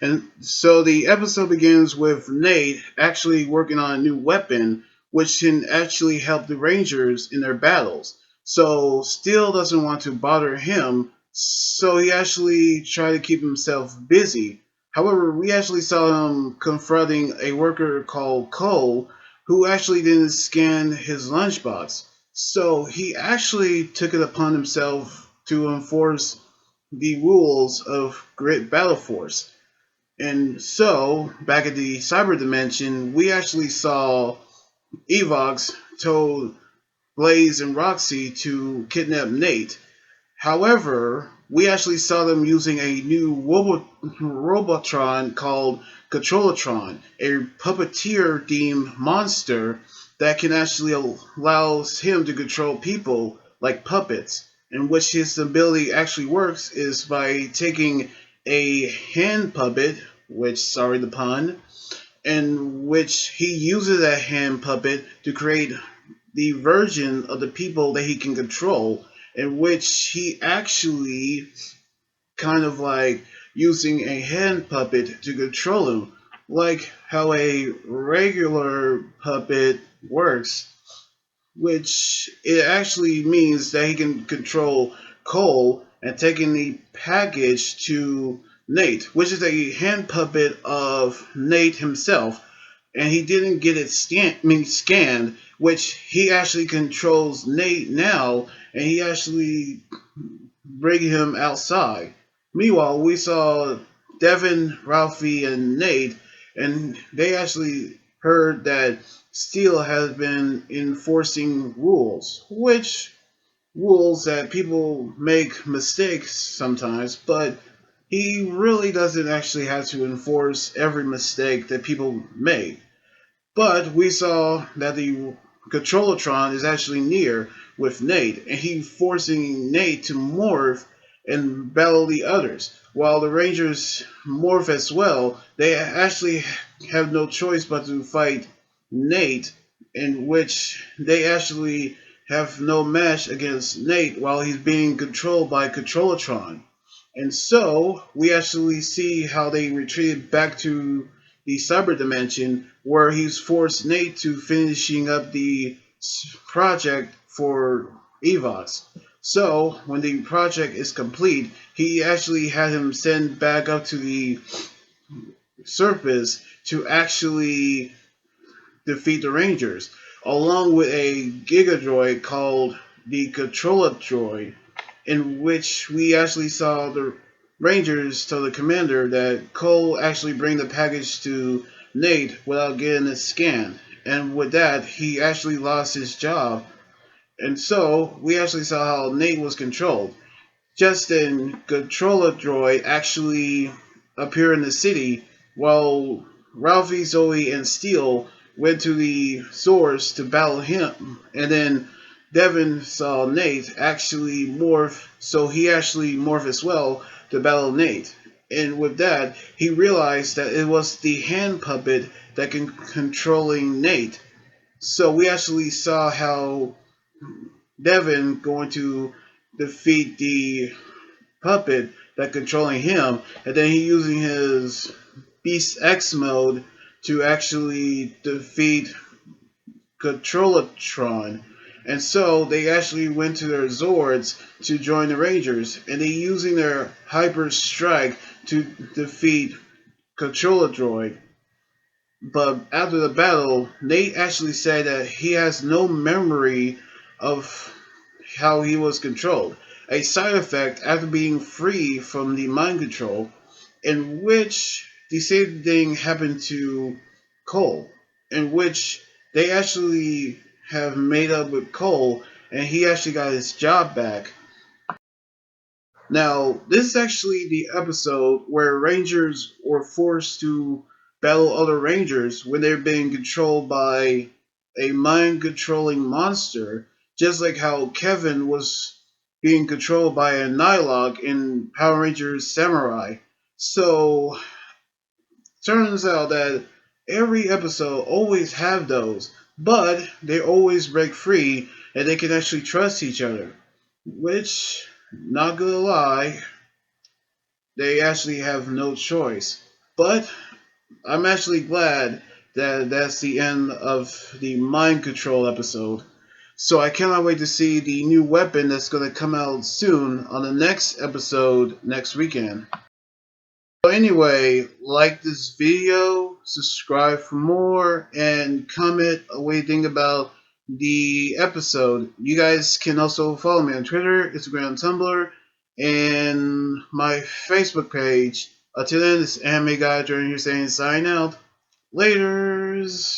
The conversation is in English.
And so the episode begins with Nate actually working on a new weapon, which can actually help the Rangers in their battles. So Steel doesn't want to bother him, so he actually tried to keep himself busy. However, we actually saw him confronting a worker called Cole, who actually didn't scan his lunchbox. So he actually took it upon himself to enforce the rules of Grid Battle Force. And so, back at the cyber dimension, we actually saw Evox told Blaze and Roxy to kidnap Nate. However, we actually saw them using a new robotron called Controllatron, a puppeteer themed monster that can actually allows him to control people like puppets. In which his ability actually works is by taking a hand puppet, which, sorry the pun, in which he uses that hand puppet to create the version of the people that he can control, in which he actually kind of like using a hand puppet to control him, like how a regular puppet works, which it actually means that he can control Cole and taking the package to Nate, which is a hand puppet of Nate himself, and he didn't get it scanned, which he actually controls Nate now, and he actually bring him outside. Meanwhile, we saw Devin, Ralphie, and Nate, and they actually heard that Steele has been enforcing rules, which rules that people make mistakes sometimes, but he really doesn't actually have to enforce every mistake that people make. But we saw that the Controllatron is actually near with Nate, and he forcing Nate to morph and battle the others. While the Rangers morph as well, they actually have no choice but to fight Nate, in which they actually have no match against Nate while he's being controlled by Controllatron. And so we actually see how they retreated back to the cyber dimension where he's forced Nate to finishing up the project for Evos. So when the project is complete, he actually had him send back up to the surface to actually defeat the Rangers, along with a Giga Droid called the Controller Droid, in which we actually saw the Rangers tell the commander that Cole actually bring the package to Nate without getting it scanned. And with that, he actually lost his job. And so, we actually saw how Nate was controlled. Just then, Controller Droid actually appeared in the city while Ralphie, Zoe, and Steel went to the source to battle him. And then Devin saw Nate actually morph, so he actually morphed as well to battle Nate. And with that, he realized that it was the hand puppet that can controlling Nate. So we actually saw how Devin going to defeat the puppet that controlling him, and then he using his Beast X mode to actually defeat Controllatron. And so they actually went to their Zords to join the Rangers, and they using their Hyper Strike to defeat Controlladroid. But after the battle, Nate actually said that he has no memory of how he was controlled. A side effect after being free from the mind control, in which the same thing happened to Cole, in which they actually have made up with Cole, and he actually got his job back. Now, this is actually the episode where Rangers were forced to battle other Rangers when they're being controlled by a mind controlling monster, just like how Kevin was being controlled by a Nylog in Power Rangers Samurai. So, turns out that every episode always have those, but they always break free and they can actually trust each other. Which, not gonna lie, they actually have no choice. But I'm actually glad that that's the end of the mind control episode. So I cannot wait to see the new weapon that's going to come out soon on the next episode next weekend. So anyway, like this video, subscribe for more, and comment what you think about the episode. You guys can also follow me on Twitter, Instagram, Tumblr, and my Facebook page. Until then, this anime guy during here saying sign out. Laters.